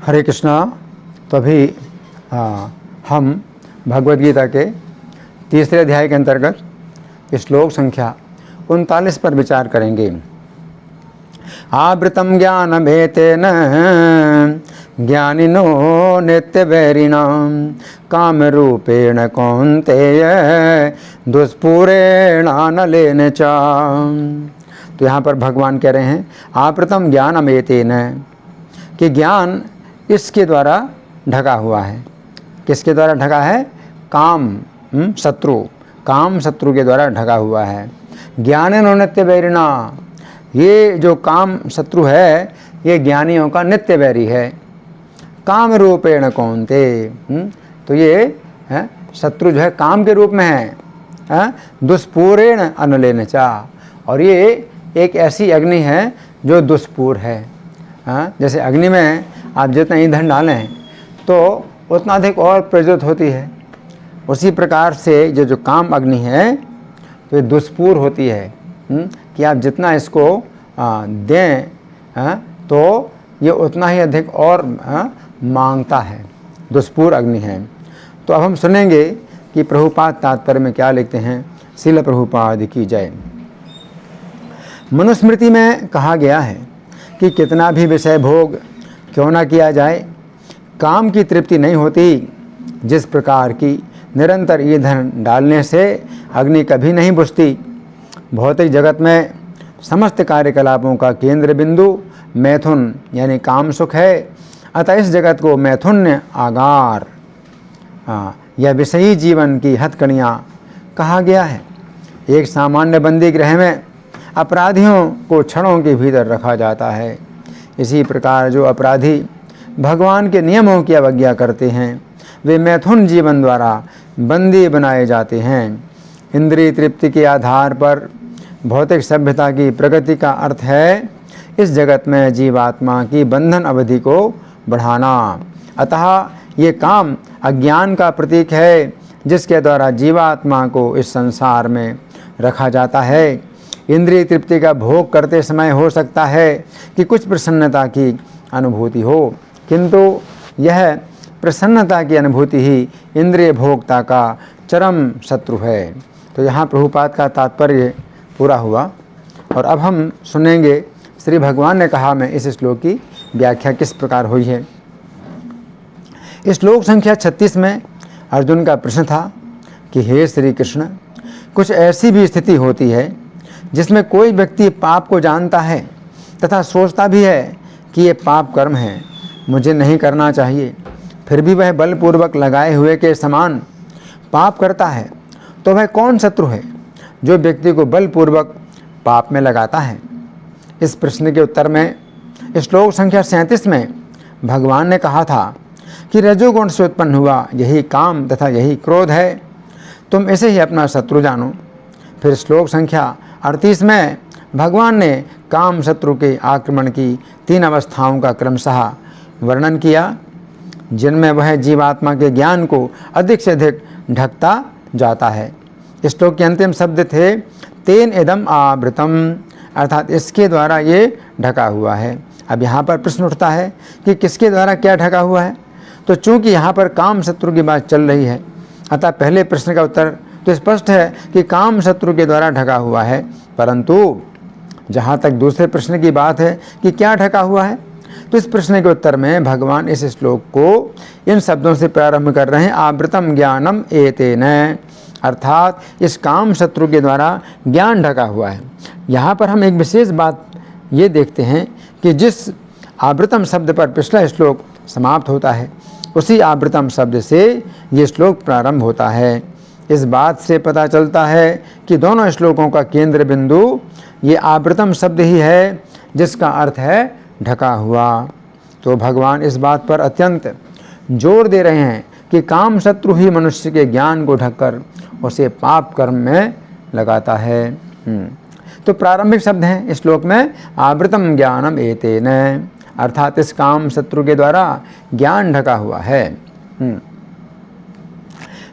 हरे कृष्णा। तो अभी हम भगवद गीता के तीसरे अध्याय के अंतर्गत श्लोक संख्या 39 पर विचार करेंगे। आवृतम ज्ञानमेतेन ज्ञानिनो नित्यवैरिणां कामरूपेण कौन्तेय दुष्पूरेणानलेन च। तो यहाँ पर भगवान कह रहे हैं आवृतम ज्ञानमेतेन, कि ज्ञान इसके द्वारा ढका हुआ है। किसके द्वारा ढका है? काम शत्रु, काम शत्रु के द्वारा ढका हुआ है। ज्ञानिनो नित्य वैरिणा, ये जो काम शत्रु है ये ज्ञानियों का नित्य वैरी है। काम रूपेण कौन्ते, तो ये शत्रु जो है काम के रूप में है। दुष्पूरेण अनलेन चा, और ये एक ऐसी अग्नि है जो दुष्पूर है। जैसे अग्नि में आप जितना ईंधन डालें तो उतना अधिक और प्रज्वलित होती है, उसी प्रकार से ये जो काम अग्नि है तो ये दुष्पूर होती है। कि आप जितना इसको दें तो ये उतना ही अधिक और मांगता है, दुष्पूर अग्नि है। तो अब हम सुनेंगे कि प्रभुपाद तात्पर्य में क्या लिखते हैं। श्रील प्रभुपाद की जय। मनुस्मृति में कहा गया है कि कितना भी विषय भोग क्यों ना किया जाए, काम की तृप्ति नहीं होती। जिस प्रकार की निरंतर ईंधन डालने से अग्नि कभी नहीं बुझती। भौतिक जगत में समस्त कार्यकलापों का केंद्र बिंदु मैथुन यानी काम सुख है। अतः इस जगत को मैथुन्य आगार या विषयी जीवन की हथकड़ियाँ कहा गया है। एक सामान्य बंदी गृह में अपराधियों को छड़ों के भीतर रखा जाता है। इसी प्रकार जो अपराधी भगवान के नियमों की अवज्ञा करते हैं वे मैथुन जीवन द्वारा बंदी बनाए जाते हैं। इंद्रिय तृप्ति के आधार पर भौतिक सभ्यता की प्रगति का अर्थ है इस जगत में जीवात्मा की बंधन अवधि को बढ़ाना। अतः ये काम अज्ञान का प्रतीक है जिसके द्वारा जीवात्मा को इस संसार में रखा जाता है। इंद्रिय तृप्ति का भोग करते समय हो सकता है कि कुछ प्रसन्नता की अनुभूति हो, किंतु यह प्रसन्नता की अनुभूति ही इंद्रिय भोक्ता का चरम शत्रु है। तो यहाँ प्रभुपाद का तात्पर्य पूरा हुआ और अब हम सुनेंगे श्री भगवान ने कहा में इस श्लोक की व्याख्या किस प्रकार हुई है। श्लोक संख्या 36 में अर्जुन का प्रश्न था कि हे श्री कृष्ण, कुछ ऐसी भी स्थिति होती है जिसमें कोई व्यक्ति पाप को जानता है तथा सोचता भी है कि ये पाप कर्म है, मुझे नहीं करना चाहिए, फिर भी वह बलपूर्वक लगाए हुए के समान पाप करता है। तो वह कौन शत्रु है जो व्यक्ति को बलपूर्वक पाप में लगाता है? इस प्रश्न के उत्तर में श्लोक संख्या 37 में भगवान ने कहा था कि रजोगुण से उत्पन्न हुआ यही काम तथा यही क्रोध है, तुम इसे ही अपना शत्रु जानो। फिर श्लोक संख्या 38 में भगवान ने काम शत्रु के आक्रमण की 3 अवस्थाओं का क्रमशः वर्णन किया जिनमें वह जीवात्मा के ज्ञान को अधिक से अधिक ढकता जाता है। श्लोक के अंतिम शब्द थे तेन इदम आवृतम, अर्थात इसके द्वारा ये ढका हुआ है। अब यहाँ पर प्रश्न उठता है कि किसके द्वारा क्या ढका हुआ है। तो चूंकि यहाँ पर काम शत्रु की बात चल रही है अतः पहले प्रश्न का उत्तर तो स्पष्ट है कि काम शत्रु के द्वारा ढका हुआ है, परंतु जहाँ तक दूसरे प्रश्न की बात है कि क्या ढका हुआ है, तो इस प्रश्न के उत्तर में भगवान इस श्लोक को इन शब्दों से प्रारंभ कर रहे हैं आवृतम ज्ञानम एतेन, अर्थात इस काम शत्रु के द्वारा ज्ञान ढका हुआ है। यहाँ पर हम एक विशेष बात ये देखते हैं कि जिस आवृतम शब्द पर पिछला श्लोक समाप्त होता है उसी आवृतम शब्द से ये श्लोक प्रारंभ होता है। इस बात से पता चलता है कि दोनों श्लोकों का केंद्र बिंदु ये आवृतम शब्द ही है जिसका अर्थ है ढका हुआ। तो भगवान इस बात पर अत्यंत जोर दे रहे हैं कि काम शत्रु ही मनुष्य के ज्ञान को ढककर उसे पाप कर्म में लगाता है। तो प्रारंभिक शब्द हैं इस श्लोक में आवृतम ज्ञानम एतेन, अर्थात इस काम शत्रु के द्वारा ज्ञान ढका हुआ है।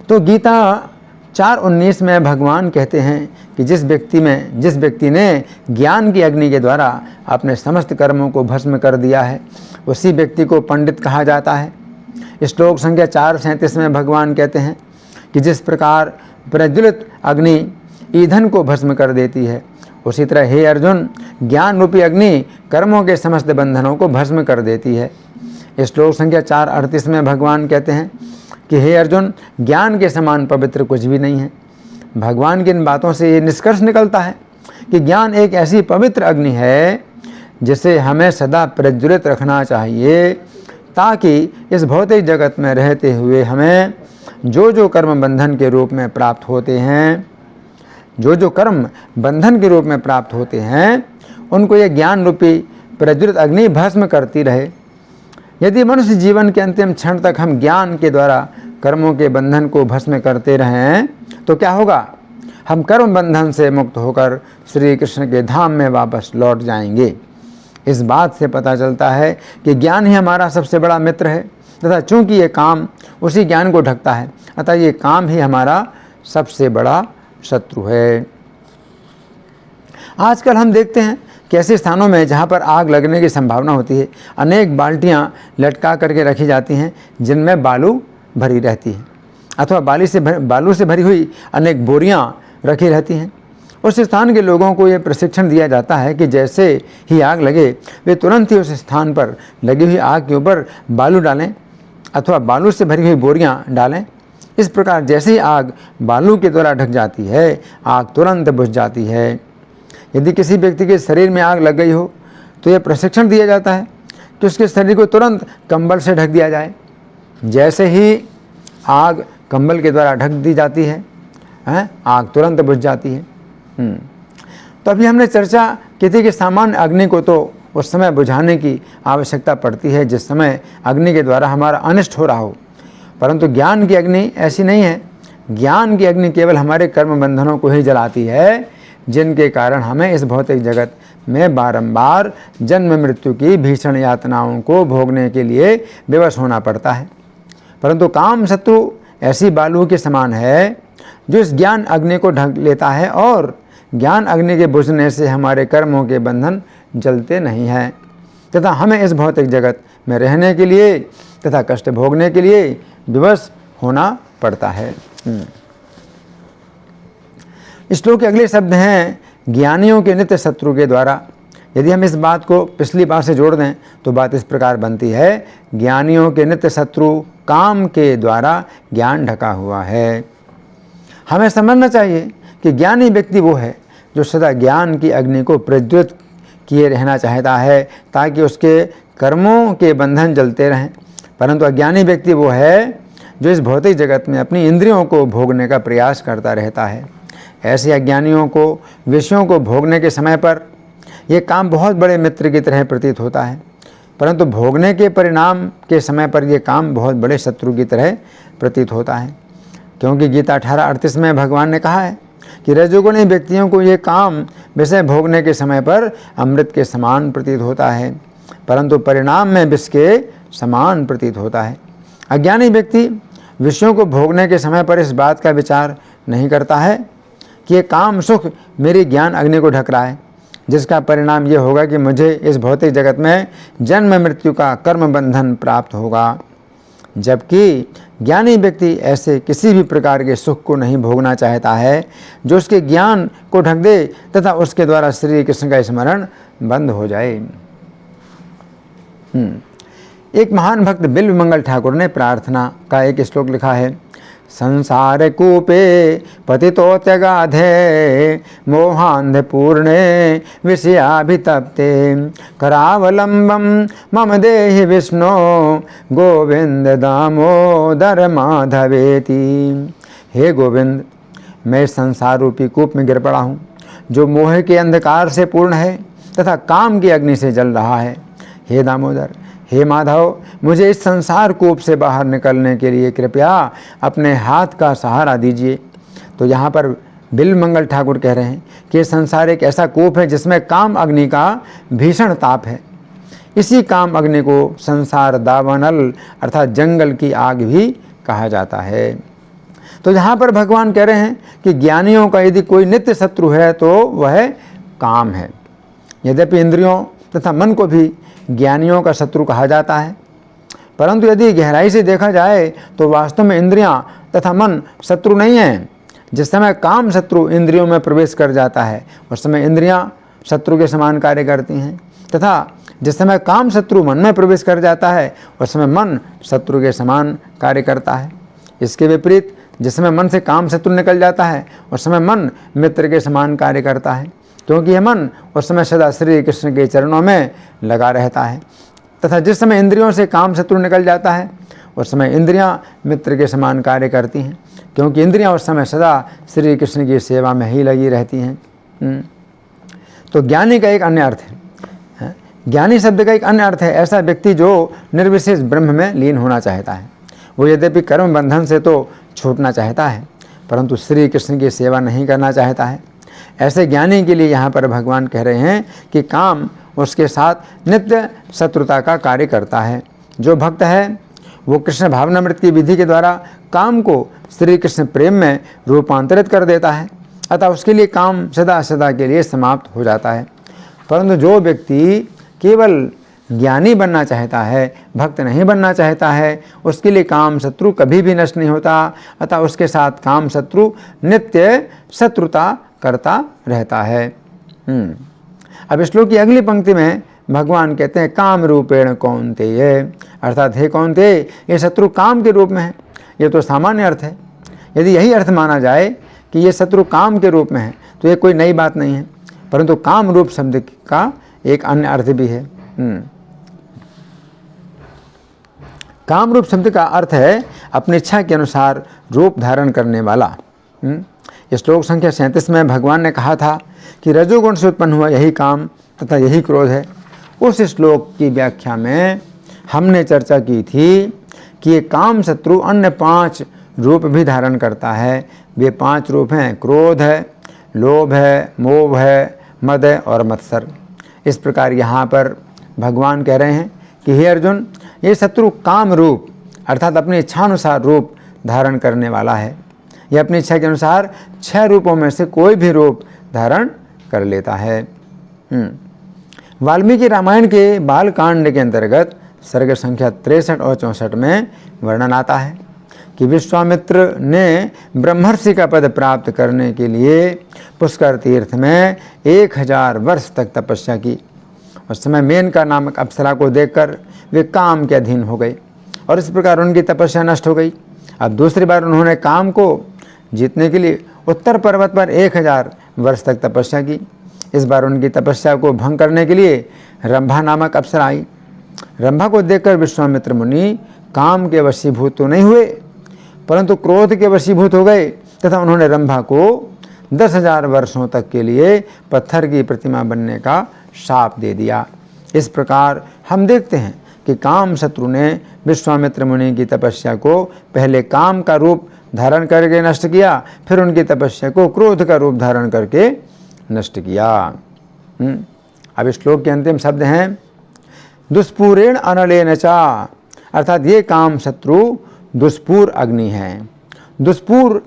तो गीता 4:19 में भगवान कहते हैं कि जिस व्यक्ति ने ज्ञान की अग्नि के द्वारा अपने समस्त कर्मों को भस्म कर दिया है उसी व्यक्ति को पंडित कहा जाता है। श्लोक संख्या 437 में भगवान कहते हैं कि जिस प्रकार प्रज्वलित अग्नि ईंधन को भस्म कर देती है, उसी तरह हे अर्जुन, ज्ञान रूपी अग्नि कर्मों के समस्त बंधनों को भस्म कर देती है। श्लोक संख्या 438 में भगवान कहते हैं कि हे अर्जुन, ज्ञान के समान पवित्र कुछ भी नहीं है। भगवान की इन बातों से ये निष्कर्ष निकलता है कि ज्ञान एक ऐसी पवित्र अग्नि है जिसे हमें सदा प्रज्वलित रखना चाहिए, ताकि इस भौतिक जगत में रहते हुए हमें जो जो कर्म बंधन के रूप में प्राप्त होते हैं, उनको ये ज्ञान रूपी प्रज्वलित अग्नि भस्म करती रहे। यदि मनुष्य जीवन के अंतिम क्षण तक हम ज्ञान के द्वारा कर्मों के बंधन को भस्म करते रहें तो क्या होगा? हम कर्म बंधन से मुक्त होकर श्री कृष्ण के धाम में वापस लौट जाएंगे। इस बात से पता चलता है कि ज्ञान ही हमारा सबसे बड़ा मित्र है, तथा चूंकि ये काम उसी ज्ञान को ढकता है, अतः ये काम ही हमारा सबसे बड़ा शत्रु है। आजकल हम देखते हैं कि ऐसे स्थानों में जहाँ पर आग लगने की संभावना होती है, अनेक बाल्टियाँ लटका करके रखी जाती हैं जिनमें बालू भरी रहती है, अथवा बालू से भरी हुई अनेक बोरियाँ रखी रहती हैं। उस स्थान के लोगों को ये प्रशिक्षण दिया जाता है कि जैसे ही आग लगे वे तुरंत ही उस स्थान पर लगी हुई आग के ऊपर बालू डालें अथवा बालू से भरी हुई बोरियां डालें। इस प्रकार जैसे ही आग बालू के द्वारा ढक जाती है, आग तुरंत बुझ जाती है। यदि किसी व्यक्ति के शरीर में आग लग गई हो तो यह प्रशिक्षण दिया जाता है कि उसके शरीर को तुरंत कंबल से ढक दिया जाए। जैसे ही आग कंबल के द्वारा ढक दी जाती है, आग तुरंत बुझ जाती है। तो अभी हमने चर्चा की थी कि सामान्य अग्नि को तो उस समय बुझाने की आवश्यकता पड़ती है जिस समय अग्नि के द्वारा हमारा अनिष्ट हो रहा हो, परंतु ज्ञान की अग्नि ऐसी नहीं है। ज्ञान की अग्नि केवल हमारे कर्म बंधनों को ही जलाती है, जिनके कारण हमें इस भौतिक जगत में बारंबार जन्म मृत्यु की भीषण यातनाओं को भोगने के लिए विवश होना पड़ता है। परंतु काम शत्रु ऐसी बालू के समान है जो इस ज्ञान अग्नि को ढक लेता है, और ज्ञान अग्नि के बुझने से हमारे कर्मों के बंधन जलते नहीं हैं, तथा हमें इस भौतिक जगत में रहने के लिए तथा कष्ट भोगने के लिए विवश होना पड़ता है। श्लोक के अगले शब्द हैं ज्ञानियों के नित्य शत्रु के द्वारा। यदि हम इस बात को पिछली बात से जोड़ दें तो बात इस प्रकार बनती है, ज्ञानियों के नित्य शत्रु काम के द्वारा ज्ञान ढका हुआ है। हमें समझना चाहिए कि ज्ञानी व्यक्ति वो है जो सदा ज्ञान की अग्नि को प्रज्वलित किए रहना चाहता है, ताकि उसके कर्मों के बंधन जलते रहें। परंतु अज्ञानी व्यक्ति वो है जो इस भौतिक जगत में अपनी इंद्रियों को भोगने का प्रयास करता रहता है। ऐसे अज्ञानियों को विषयों को भोगने के समय पर यह काम बहुत बड़े मित्र की तरह प्रतीत होता है, परंतु भोगने के परिणाम के समय पर यह काम बहुत बड़े शत्रु की तरह प्रतीत होता है। क्योंकि गीता 18:38 में भगवान ने कहा है कि रजोगुणी व्यक्तियों को ये काम विषय भोगने के समय पर अमृत के समान प्रतीत होता है, परंतु परिणाम में विष के समान प्रतीत होता है। अज्ञानी व्यक्ति विषयों को भोगने के समय पर इस बात का विचार नहीं करता है कि ये काम सुख मेरी ज्ञान अग्नि को ढक रहा है, जिसका परिणाम ये होगा कि मुझे इस भौतिक जगत में जन्म मृत्यु का कर्म बंधन प्राप्त होगा। जबकि ज्ञानी व्यक्ति ऐसे किसी भी प्रकार के सुख को नहीं भोगना चाहता है जो उसके ज्ञान को ढक दे तथा उसके द्वारा श्री कृष्ण का स्मरण बंद हो जाए। एक महान भक्त बिल्व मंगल ठाकुर ने प्रार्थना का एक श्लोक लिखा है, संसार कूपे पतितोत्यगाधे मोहांध पूर्णे विषयाभितप्ते करावलंबम मम देहि विष्णु गोविंद दामोदर माधवेति। हे गोविंद, मैं संसार रूपी कूप में गिर पड़ा हूँ जो मोह के अंधकार से पूर्ण है तथा काम की अग्नि से जल रहा है। हे दामोदर, हे माधव, मुझे इस संसार कूप से बाहर निकलने के लिए कृपया अपने हाथ का सहारा दीजिए। तो यहाँ पर बिल्व मंगल ठाकुर कह रहे हैं कि संसार एक ऐसा कूप है जिसमें काम अग्नि का भीषण ताप है। इसी काम अग्नि को संसार दावानल अर्थात जंगल की आग भी कहा जाता है। तो यहाँ पर भगवान कह रहे हैं कि ज्ञानियों का यदि कोई नित्य शत्रु है तो वह काम है। यद्यपि इंद्रियों तथा मन को भी ज्ञानियों का शत्रु कहा जाता है। परंतु यदि गहराई से देखा जाए तो वास्तव में इंद्रियां तथा मन शत्रु नहीं हैं। जिस समय काम शत्रु इंद्रियों में प्रवेश कर जाता है उस समय इंद्रियां शत्रु के समान कार्य करती हैं, तथा जिस समय काम शत्रु मन में प्रवेश कर जाता है उस समय मन शत्रु के समान कार्य करता है। इसके विपरीत जिस समय मन से काम शत्रु निकल जाता है उस समय मन मित्र के समान कार्य करता है, क्योंकि यह मन उस समय सदा श्री कृष्ण के चरणों में लगा रहता है। तथा जिस समय इंद्रियों से काम शत्रु निकल जाता है उस समय इंद्रियां मित्र के समान कार्य करती हैं, क्योंकि इंद्रियां उस समय सदा श्री कृष्ण की सेवा में ही लगी रहती हैं। तो ज्ञानी का एक अन्य अर्थ है, ज्ञानी शब्द का एक अन्य अर्थ है ऐसा व्यक्ति जो निर्विशेष ब्रह्म में लीन होना चाहता है। वो यद्यपि कर्म बंधन से तो छूटना चाहता है परंतु श्री कृष्ण की सेवा नहीं करना चाहता है। ऐसे ज्ञानी के लिए यहाँ पर भगवान कह रहे हैं कि काम उसके साथ नित्य शत्रुता का कार्य करता है। जो भक्त है वो कृष्ण भावनामृत की विधि के द्वारा काम को श्री कृष्ण प्रेम में रूपांतरित कर देता है, अतः उसके लिए काम सदा सदा के लिए समाप्त हो जाता है। परंतु जो व्यक्ति केवल ज्ञानी बनना चाहता है, भक्त नहीं बनना चाहता है, उसके लिए काम शत्रु कभी भी नष्ट नहीं होता, अतः उसके साथ काम शत्रु नित्य शत्रुता करता रहता है। अब श्लोक की अगली पंक्ति में भगवान कहते हैं काम रूपेण कौन्तेय, अर्थात हे कौन्तेय ये शत्रु काम के रूप में है। ये तो सामान्य अर्थ है। यदि यही अर्थ माना जाए कि ये शत्रु काम के रूप में है तो ये कोई नई बात नहीं है, परंतु काम रूप शब्द का एक अन्य अर्थ भी है। काम रूप शब्द का अर्थ है अपनी इच्छा के अनुसार रूप धारण करने वाला। श्लोक संख्या 37 में भगवान ने कहा था कि रजोगुण से उत्पन्न हुआ यही काम तथा यही क्रोध है। उस श्लोक की व्याख्या में हमने चर्चा की थी कि ये काम शत्रु अन्य 5 रूप भी धारण करता है। वे 5 रूप हैं, क्रोध है, लोभ है, मोह है, मद है और मत्सर। इस प्रकार यहाँ पर भगवान कह रहे हैं कि हे अर्जुन ये शत्रु काम रूप अर्थात अपनी इच्छानुसार रूप धारण करने वाला है। यह अपनी इच्छा के अनुसार 6 रूपों में से कोई भी रूप धारण कर लेता है। वाल्मीकि रामायण के बालकांड के अंतर्गत सर्ग संख्या 63 और 64 में वर्णन आता है कि विश्वामित्र ने ब्रह्मर्षि का पद प्राप्त करने के लिए पुष्कर तीर्थ में 1000 वर्ष तक तपस्या की। उस समय मेनका नामक अप्सरा को देखकर वे काम के अधीन हो गए और इस प्रकार उनकी तपस्या नष्ट हो गई। अब दूसरी बार उन्होंने काम को जीतने के लिए उत्तर पर्वत पर 1000 वर्ष तक तपस्या की। इस बार उनकी तपस्या को भंग करने के लिए रंभा नामक अप्सरा आई। रंभा को देखकर विश्वामित्र मुनि काम के वशीभूत तो नहीं हुए परंतु क्रोध के वशीभूत हो गए तथा उन्होंने रंभा को 10,000 वर्षों तक के लिए पत्थर की प्रतिमा बनने का शाप दे दिया। इस प्रकार हम देखते हैं कि काम शत्रु ने विश्वामित्र मुनि की तपस्या को पहले काम का रूप धारण करके नष्ट किया, फिर उनकी तपस्या को क्रोध का रूप धारण करके नष्ट किया। अब श्लोक के अंतिम शब्द हैं दुष्पूरेण अनलेन चा, अर्थात ये काम शत्रु दुष्पूर अग्नि है। दुष्पूर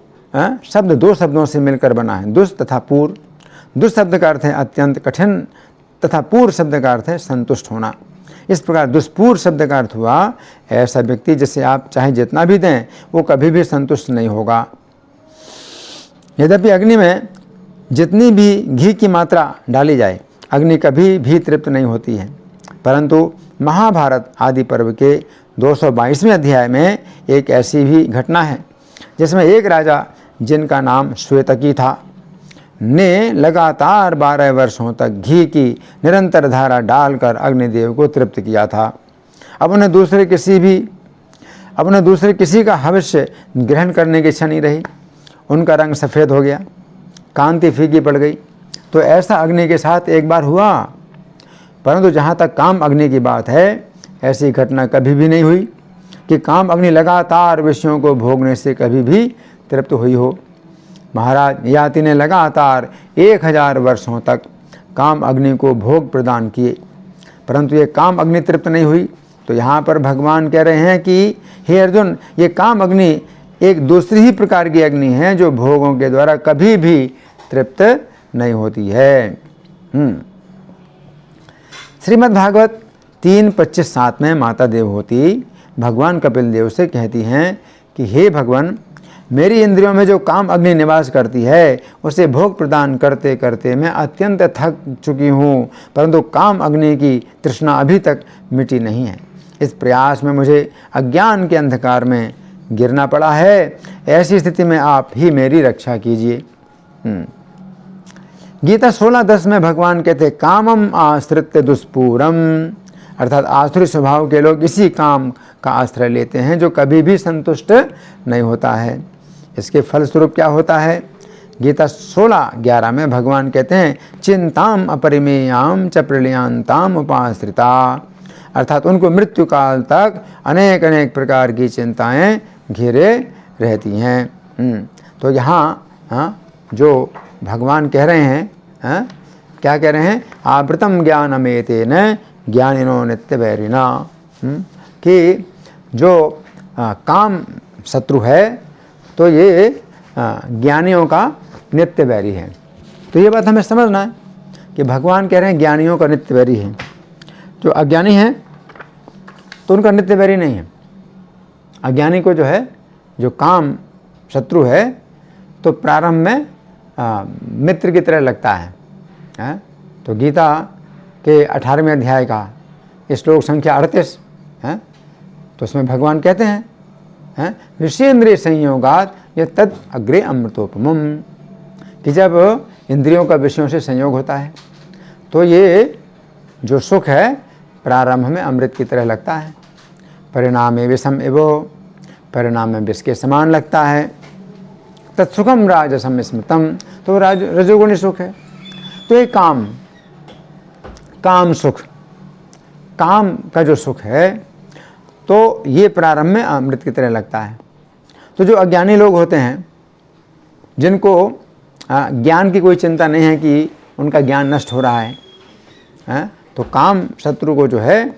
शब्द 2 शब्दों से मिलकर बना है, दुष् तथा पूर। दुष् शब्द का अर्थ है अत्यंत कठिन तथा पूर शब्द का अर्थ है संतुष्ट होना। इस प्रकार दुष्पूर शब्द का अर्थ हुआ ऐसा व्यक्ति जिसे आप चाहे जितना भी दें वो कभी भी संतुष्ट नहीं होगा। यद्यपि अग्नि में जितनी भी घी की मात्रा डाली जाए अग्नि कभी भी तृप्त नहीं होती है, परंतु महाभारत आदि पर्व के 222वें अध्याय में एक ऐसी भी घटना है जिसमें एक राजा जिनका नाम श्वेतकी था ने लगातार 12 वर्षों तक घी की निरंतर धारा डालकर अग्निदेव को तृप्त किया था। अब उन्हें दूसरे किसी का हविष्य ग्रहण करने की इच्छा नहीं रही। उनका रंग सफ़ेद हो गया, कांति फीकी पड़ गई। तो ऐसा अग्नि के साथ एक बार हुआ, परंतु जहाँ तक काम अग्नि की बात है ऐसी घटना कभी भी नहीं हुई कि काम अग्नि लगातार विषयों को भोगने से कभी भी तृप्त हुई हो। महाराज ययाति ने लगातार 1000 वर्षों तक काम अग्नि को भोग प्रदान किए, परंतु ये काम अग्नि तृप्त नहीं हुई। तो यहाँ पर भगवान कह रहे हैं कि हे अर्जुन ये काम अग्नि एक दूसरी ही प्रकार की अग्नि है जो भोगों के द्वारा कभी भी तृप्त नहीं होती है। श्रीमद् भागवत 3:25-7 में माता देवहूति भगवान कपिल देव से कहती हैं कि हे भगवान, मेरी इंद्रियों में जो काम अग्नि निवास करती है उसे भोग प्रदान करते करते मैं अत्यंत थक चुकी हूँ, परंतु काम अग्नि की तृष्णा अभी तक मिटी नहीं है। इस प्रयास में मुझे अज्ञान के अंधकार में गिरना पड़ा है। ऐसी स्थिति में आप ही मेरी रक्षा कीजिए। गीता 16:10 में भगवान कहते कामम आश्रित्य दुष्पूरम, अर्थात आसुरी स्वभाव के लोग इसी काम का आश्रय लेते हैं जो कभी भी संतुष्ट नहीं होता है। इसके फलस्वरूप क्या होता है? गीता 16:11 में भगवान कहते हैं चिंताम अपरिमेयाम च प्रलयांताम उपाश्रिता, अर्थात उनको मृत्यु काल तक अनेक अनेक प्रकार की चिंताएं घेरे रहती हैं। तो यहाँ जो भगवान कह रहे हैं, क्या कह रहे हैं? आवृतम ज्ञानमेतेन ज्ञानिनो नित्य वैरिणा, कि जो काम शत्रु है तो ये ज्ञानियों का नित्य वैरी है। तो ये बात हमें समझना है कि भगवान कह रहे हैं ज्ञानियों का नित्य वैरी है। जो अज्ञानी है तो उनका नित्य वैरी नहीं है। अज्ञानी को जो है, जो काम शत्रु है, तो प्रारंभ में मित्र की तरह लगता है। तो गीता के 18वें अध्याय का श्लोक संख्या 38 है, तो उसमें भगवान कहते हैं विषयेंद्रिय संयोगात ये तद अग्रे अमृतोपमम, कि जब इंद्रियों का विषयों से संयोग होता है तो ये जो सुख है प्रारंभ में अमृत की तरह लगता है, परिणाम में विषम एवो, परिणाम में विष के समान लगता है। तत्सुखम राजसम स्मृतम, तो रजोगुणी सुख है। तो ये काम सुख, काम का जो सुख है तो ये प्रारंभ में अमृत की तरह लगता है। तो जो अज्ञानी लोग होते हैं, जिनको ज्ञान की कोई चिंता नहीं है कि उनका ज्ञान नष्ट हो रहा है, तो काम शत्रु को जो है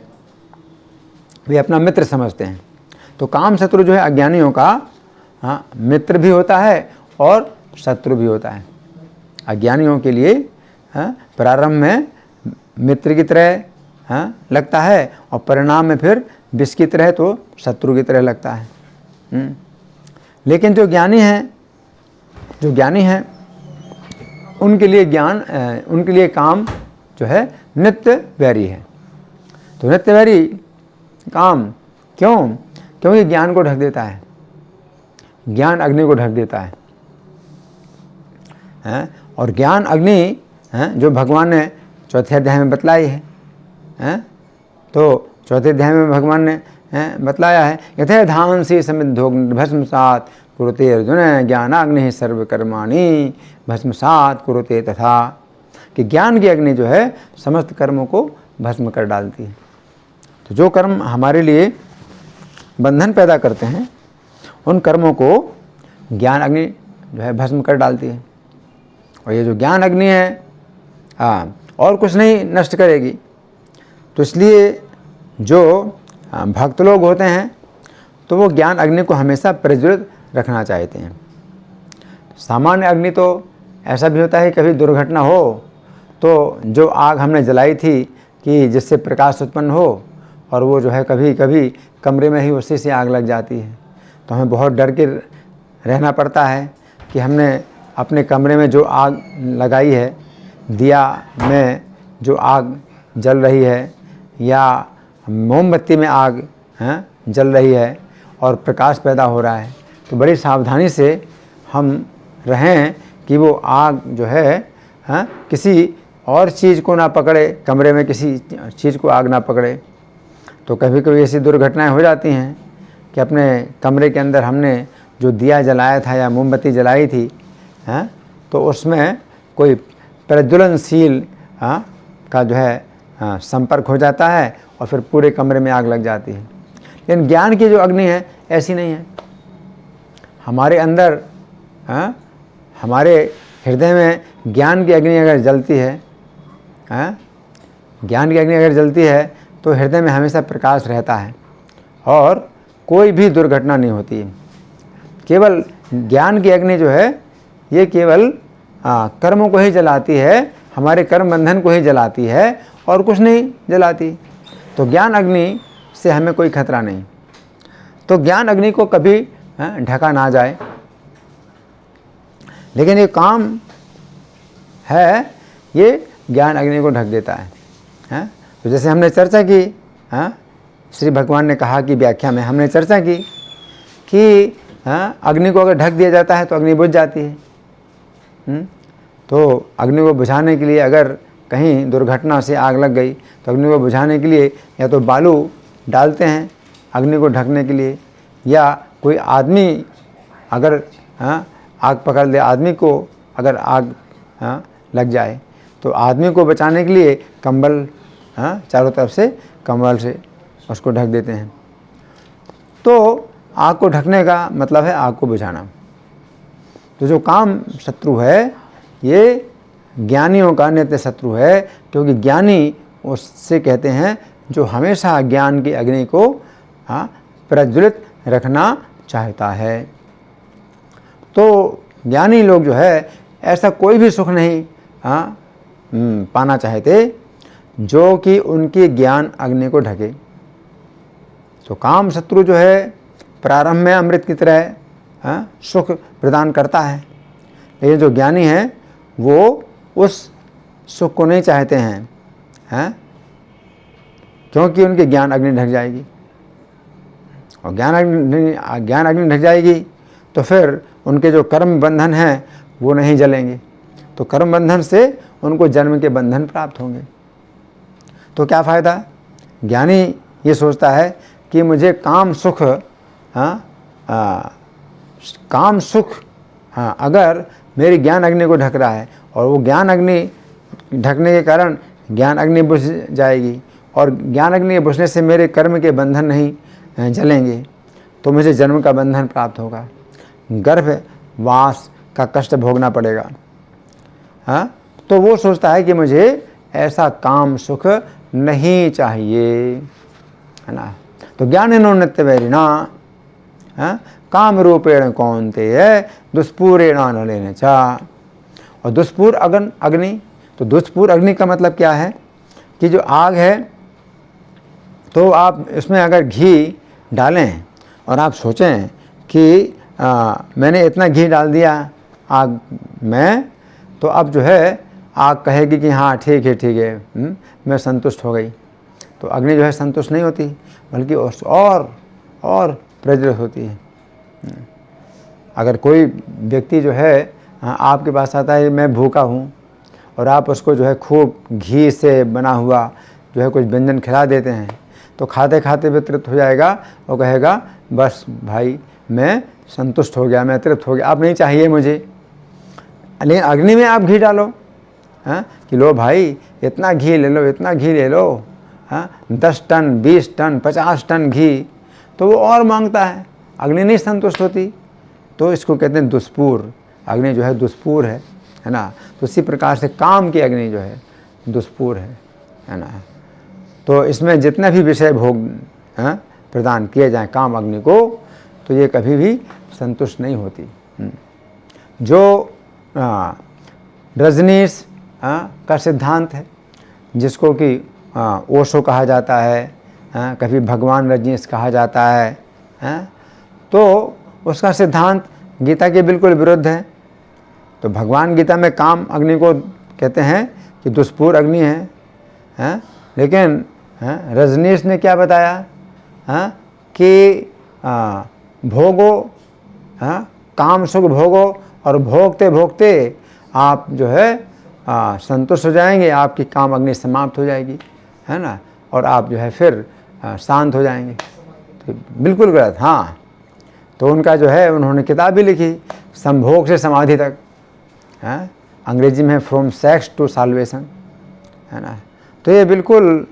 वे अपना मित्र समझते हैं। तो काम शत्रु जो है अज्ञानियों का मित्र भी होता है और शत्रु भी होता है। अज्ञानियों के लिए प्रारंभ में मित्र की तरह लगता है और परिणाम में फिर विष की तरह, तो शत्रु की तरह लगता है। लेकिन जो ज्ञानी हैं उनके लिए काम जो है नित्य वैरी है। तो नित्य वैरी काम क्यों? क्योंकि ज्ञान को ढक देता है, ज्ञान अग्नि को ढक देता है। और ज्ञान अग्नि जो भगवान ने चौथे अध्याय में बतलाई है, तो चौथे अध्याय में भगवान ने बतलाया है यथे धांसी समिद्धो भस्मसात कुरुते अर्जुन ज्ञानाग्नि सर्वकर्माणि भस्मसात कुरुते, तथा कि ज्ञान की अग्नि जो है समस्त कर्मों को भस्म कर डालती है। तो जो कर्म हमारे लिए बंधन पैदा करते हैं उन कर्मों को ज्ञान अग्नि जो है भस्म कर डालती है। और ये जो ज्ञान अग्नि है और कुछ नहीं नष्ट करेगी। तो इसलिए जो भक्त लोग होते हैं तो वो ज्ञान अग्नि को हमेशा प्रज्वलित रखना चाहते हैं। सामान्य अग्नि तो ऐसा भी होता है कभी दुर्घटना हो तो जो आग हमने जलाई थी कि जिससे प्रकाश उत्पन्न हो, और वो जो है कभी कभी कमरे में ही उसी से आग लग जाती है। तो हमें बहुत डर के रहना पड़ता है कि हमने अपने कमरे में जो आग लगाई है, दिया में जो आग जल रही है या मोमबत्ती में आग जल रही है और प्रकाश पैदा हो रहा है, तो बड़ी सावधानी से हम रहें कि वो आग जो है किसी और चीज़ को ना पकड़े, कमरे में किसी चीज़ को आग ना पकड़े। तो कभी कभी ऐसी दुर्घटनाएं हो जाती हैं कि अपने कमरे के अंदर हमने जो दिया जलाया था या मोमबत्ती जलाई थी, तो उसमें कोई प्रज्वलनशील का जो है संपर्क हो जाता है और फिर पूरे कमरे में आग लग जाती है। लेकिन ज्ञान की जो अग्नि है ऐसी नहीं है। हमारे अंदर हमारे हृदय में ज्ञान की अग्नि अगर जलती है, ज्ञान की अग्नि अगर जलती है तो हृदय में हमेशा प्रकाश रहता है और कोई भी दुर्घटना नहीं होती। केवल ज्ञान की अग्नि जो है ये केवल कर्मों को ही जलाती है, हमारे कर्म बंधन को ही जलाती है और कुछ नहीं जलाती। तो ज्ञान अग्नि से हमें कोई खतरा नहीं। तो ज्ञान अग्नि को कभी ढका ना जाए। लेकिन ये काम है, ये ज्ञान अग्नि को ढक देता है। तो जैसे हमने चर्चा की, श्री भगवान ने कहा कि व्याख्या में हमने चर्चा की कि अग्नि को अगर ढक दिया जाता है तो अग्नि बुझ जाती है। तो अग्नि को बुझाने के लिए अगर कहीं दुर्घटना से आग लग गई तो अग्नि को बुझाने के लिए या तो बालू डालते हैं अग्नि को ढकने के लिए, या कोई आदमी अगर आग पकड़ ले, आदमी को अगर आग लग जाए तो आदमी को बचाने के लिए कंबल, चारों तरफ से कंबल से उसको ढक देते हैं। तो आग को ढकने का मतलब है आग को बुझाना। तो जो काम शत्रु है ये ज्ञानियों का नित्य शत्रु है, क्योंकि ज्ञानी उससे कहते हैं जो हमेशा ज्ञान की अग्नि को प्रज्वलित रखना चाहता है। तो ज्ञानी लोग जो है ऐसा कोई भी सुख नहीं पाना चाहते जो कि उनकी ज्ञान अग्नि को ढके। तो काम शत्रु जो है प्रारंभ में अमृत की तरह सुख प्रदान करता है, लेकिन जो ज्ञानी है वो उस सुख को नहीं चाहते हैं, क्योंकि उनकी ज्ञान अग्नि ढक जाएगी। और ज्ञान अग्नि ढक जाएगी तो फिर उनके जो कर्म बंधन हैं वो नहीं जलेंगे। तो कर्म बंधन से उनको जन्म के बंधन प्राप्त होंगे। तो क्या फ़ायदा? ज्ञानी ये सोचता है कि मुझे काम सुख, काम सुख अगर मेरी ज्ञान अग्नि को ढक रहा है और वो ज्ञान अग्नि ढकने के कारण ज्ञान अग्नि बुझ जाएगी और ज्ञान अग्नि बुझने से मेरे कर्म के बंधन नहीं जलेंगे, तो मुझे जन्म का बंधन प्राप्त होगा, गर्भवास का कष्ट भोगना पड़ेगा। तो वो सोचता है कि मुझे ऐसा काम सुख नहीं चाहिए, है ना। तो ज्ञानिनो नित्य वैरिणा काम रूपेण कौन्तेय दुष्पूरेण नलेन चा। और दुष्पूर अग्नि, तो दुष्पूर अग्नि का मतलब क्या है कि जो आग है तो आप इसमें अगर घी डालें और आप सोचें कि मैंने इतना घी डाल दिया आग में, तो अब जो है आग कहेगी कि हाँ ठीक है मैं संतुष्ट हो गई। तो अग्नि जो है संतुष्ट नहीं होती, बल्कि और प्रज्वलित होती है। अगर कोई व्यक्ति जो है आपके पास आता है मैं भूखा हूँ और आप उसको जो है खूब घी से बना हुआ जो है कुछ व्यंजन खिला देते हैं, तो खाते खाते भी तृप्त हो जाएगा और कहेगा बस भाई मैं संतुष्ट हो गया, मैं तृप्त हो गया, अब नहीं चाहिए मुझे। लेकिन अग्नि में आप घी डालो कि लो भाई इतना घी ले लो, इतना घी ले लो, 10 टन 20 टन 50 टन घी, तो वो और मांगता है, अग्नि नहीं संतुष्ट होती। तो इसको कहते हैं दुष्पूर अग्नि जो है दुष्पूर है ना। तो इसी प्रकार से काम की अग्नि जो है दुष्पूर है ना। तो इसमें जितने भी विषय भोग प्रदान किए जाएं काम अग्नि को, तो ये कभी भी संतुष्ट नहीं होती। जो रजनीश का सिद्धांत है, जिसको कि ओशो कहा जाता है, कभी भगवान रजनीश कहा जाता है, तो उसका सिद्धांत गीता के बिल्कुल विरुद्ध है। तो भगवान गीता में काम अग्नि को कहते हैं कि दुष्पूर अग्नि है, लेकिन रजनीश ने क्या बताया कि भोगो, काम सुख भोगो और भोगते भोगते आप जो है संतुष्ट हो जाएंगे, आपकी काम अग्नि समाप्त हो जाएगी, है ना, और आप जो है फिर शांत हो जाएंगे। तो बिल्कुल गलत। हाँ, तो उनका जो है उन्होंने किताब भी लिखी संभोग से समाधि तक, अंग्रेजी में फ्रॉम सेक्स टू साल्वेशन, है ना। तो ये बिल्कुल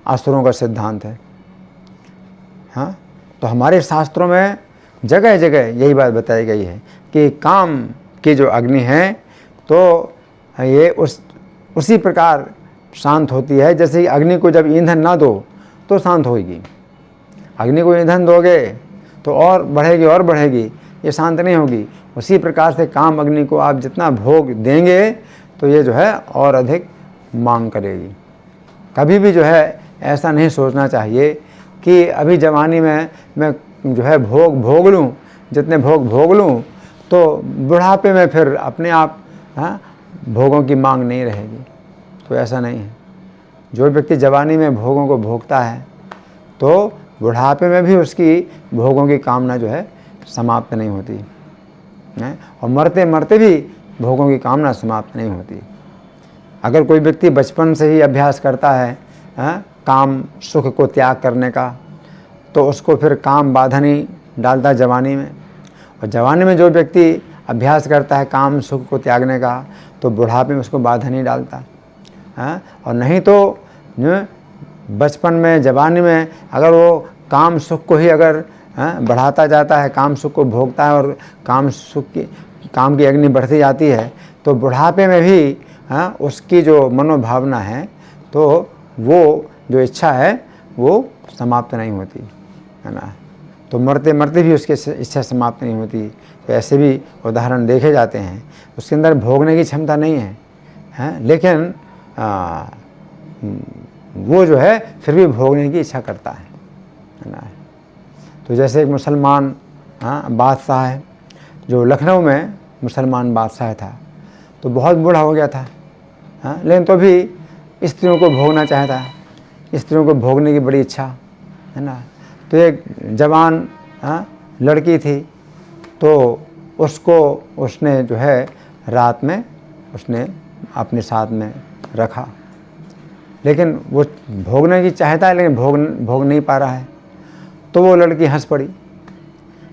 असुरों का सिद्धांत है। हाँ, तो हमारे शास्त्रों में जगह जगह यही बात बताई गई है कि काम की जो अग्नि है तो ये उसी प्रकार शांत होती है जैसे कि अग्नि को जब ईंधन ना दो तो शांत होगी। अग्नि को ईंधन दोगे तो और बढ़ेगी, ये शांत नहीं होगी। उसी प्रकार से काम अग्नि को आप जितना भोग देंगे तो ये जो है और अधिक मांग करेगी। कभी भी जो है ऐसा नहीं सोचना चाहिए कि अभी जवानी में मैं जो है भोग लूँ, जितने भोग लूँ तो बुढ़ापे में फिर अपने आप भोगों की मांग नहीं रहेगी। तो ऐसा नहीं है। जो व्यक्ति जवानी में भोगों को भोगता है तो बुढ़ापे में भी उसकी भोगों की कामना जो है समाप्त नहीं होती है, और मरते मरते भी भोगों की कामना समाप्त नहीं होती। अगर कोई व्यक्ति बचपन से ही अभ्यास करता है काम सुख को त्याग करने का, तो उसको फिर काम बाधा नहीं डालता जवानी में। और जवानी में जो व्यक्ति अभ्यास करता है काम सुख को त्यागने का, तो बुढ़ापे में उसको बाधा नहीं डालता। और नहीं तो बचपन में जवानी में अगर वो काम सुख को ही अगर बढ़ाता जाता है, काम सुख को भोगता है और काम की अग्नि बढ़ती जाती है, तो बुढ़ापे में भी उसकी जो मनोभावना है, तो वो जो इच्छा है वो समाप्त नहीं होती है ना। तो मरते मरते भी उसकी इच्छा समाप्त नहीं होती। तो ऐसे भी उदाहरण देखे जाते हैं। उसके अंदर भोगने की क्षमता नहीं है, लेकिन वो जो है फिर भी भोगने की इच्छा करता है ना। तो जैसे एक मुसलमान बादशाह है, जो लखनऊ में मुसलमान बादशाह था, तो बहुत बूढ़ा हो गया था, लेकिन तो भी स्त्रियों को भोगना चाहता है, स्त्रियों को भोगने की बड़ी इच्छा है ना। तो एक जवान लड़की थी, तो उसको उसने जो है रात में उसने अपने साथ में रखा, लेकिन वो भोगने की चाहता है लेकिन भोग नहीं पा रहा है। तो वो लड़की हंस पड़ी।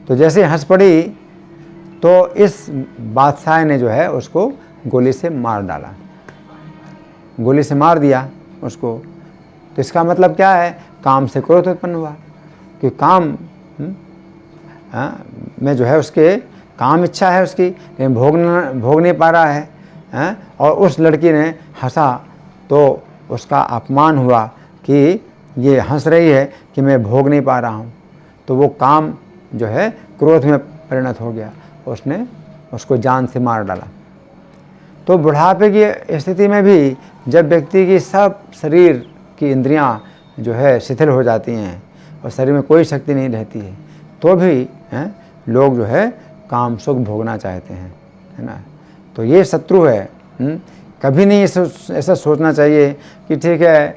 तो जैसे हंस पड़ी तो इस बादशाह ने जो है उसको गोली से मार डाला, गोली से मार दिया उसको। तो इसका मतलब क्या है? काम से क्रोध उत्पन्न हुआ कि काम में जो है उसके काम इच्छा है उसकी, लेकिन भोग नहीं पा रहा है, और उस लड़की ने हंसा तो उसका अपमान हुआ कि ये हंस रही है कि मैं भोग नहीं पा रहा हूँ। तो वो काम जो है क्रोध में परिणत हो गया, उसने उसको जान से मार डाला। तो बुढ़ापे की स्थिति में भी जब व्यक्ति की सब शरीर की इंद्रियां जो है शिथिल हो जाती हैं और शरीर में कोई शक्ति नहीं रहती है, तो भी लोग जो है काम सुख भोगना चाहते हैं, है ना। तो ये शत्रु है। कभी नहीं ऐसा सोचना चाहिए कि ठीक है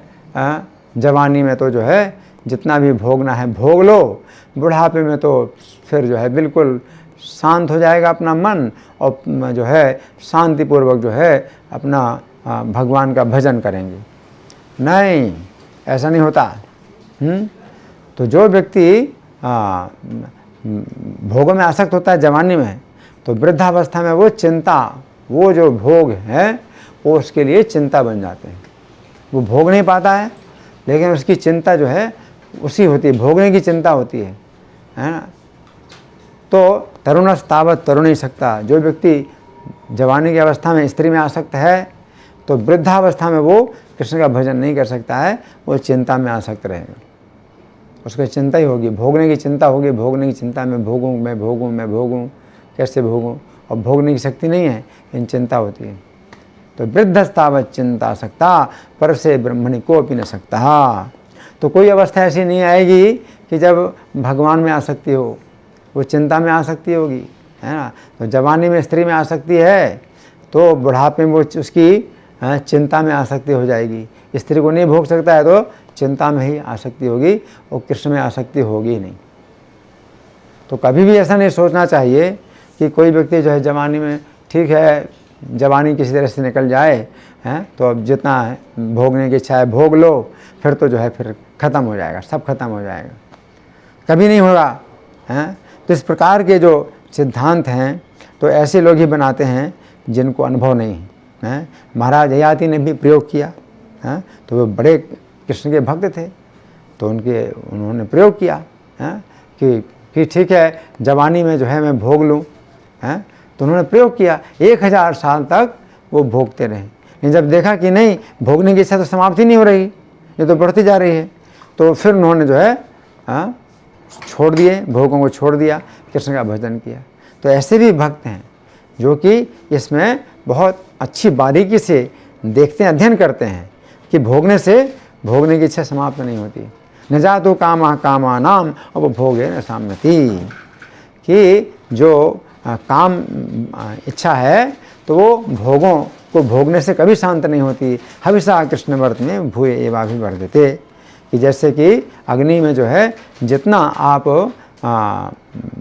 जवानी में तो जो है जितना भी भोगना है भोग लो, बुढ़ापे में तो फिर जो है बिल्कुल शांत हो जाएगा अपना मन, और जो है शांतिपूर्वक जो है अपना भगवान का भजन करेंगे। नहीं, ऐसा नहीं होता। तो जो व्यक्ति भोगों में आसक्त होता है जवानी में, तो वृद्धावस्था में वो चिंता, वो जो भोग है वो उसके लिए चिंता बन जाते हैं। वो भोग नहीं पाता है लेकिन उसकी चिंता जो है उसी होती है, भोगने की चिंता होती है ना। तो तरुणस्तावत् तरुणी सकता, जो व्यक्ति जवानी की अवस्था में स्त्री में आसक्त है, तो वृद्धावस्था में वो कृष्ण का भजन नहीं कर सकता है, वो चिंता में आसक्त रहेगा। उसको चिंता ही होगी, भोगने की चिंता होगी, भोगने की चिंता में मैं भोगूं, कैसे भोगूं, और भोगने की शक्ति नहीं है, इन चिंता होती है। तो वृद्धस्तावत् चिंता सकता पर से ब्रह्मणि कोपि न सकता। तो कोई अवस्था ऐसी नहीं आएगी कि जब भगवान में आसक्ति हो, वो चिंता में आसक्ति होगी, है ना। तो जवानी में स्त्री में आसक्ति है, तो बुढ़ापे में वो उसकी चिंता में आसक्ति हो जाएगी। स्त्री को नहीं भोग सकता है तो चिंता में ही आसक्ति होगी, और कृष्ण में आसक्ति होगी नहीं। तो कभी भी ऐसा नहीं सोचना चाहिए कि कोई व्यक्ति जो है जवानी में, ठीक है जवानी किसी तरह से निकल जाए, हैं तो अब जितना भोगने की इच्छा है भोग लो, फिर तो जो है फिर ख़त्म हो जाएगा, सब खत्म हो जाएगा, कभी नहीं होगा, हैं। तो इस प्रकार के जो सिद्धांत हैं तो ऐसे लोग ही बनाते हैं जिनको अनुभव नहीं है। महाराज ययाति ने भी प्रयोग किया, हैं, तो वो बड़े कृष्ण के भक्त थे, तो उन्होंने प्रयोग किया कि ठीक है जवानी में जो है मैं भोग लूँ, हैं। तो उन्होंने प्रयोग किया, 1000 साल तक वो भोगते रहे। लेकिन जब देखा कि नहीं, भोगने की इच्छा तो समाप्त ही नहीं हो रही, ये तो बढ़ती जा रही है, तो फिर उन्होंने जो है छोड़ दिए, भोगों को छोड़ दिया, कृष्ण का भजन किया। तो ऐसे भी भक्त हैं जो कि इसमें बहुत अच्छी बारीकी से देखते हैं, अध्ययन करते हैं कि भोगने से भोगने की इच्छा समाप्त नहीं होती। न जातो कामा कामा नाम उपभोगे न साम्यति, कि जो काम इच्छा है तो वो भोगों को भोगने से कभी शांत नहीं होती। हविषा कृष्ण व्रत में भूय एवा भी वर्धते, कि जैसे कि अग्नि में जो है जितना आप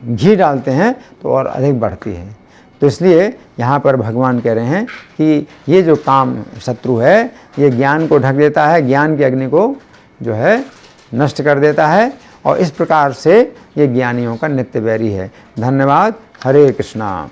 घी डालते हैं तो और अधिक बढ़ती है। तो इसलिए यहाँ पर भगवान कह रहे हैं कि ये जो काम शत्रु है ये ज्ञान को ढक देता है, ज्ञान की अग्नि को जो है नष्ट कर देता है, और इस प्रकार से ये ज्ञानियों का नित्य वैरी है। धन्यवाद। हरे कृष्णा।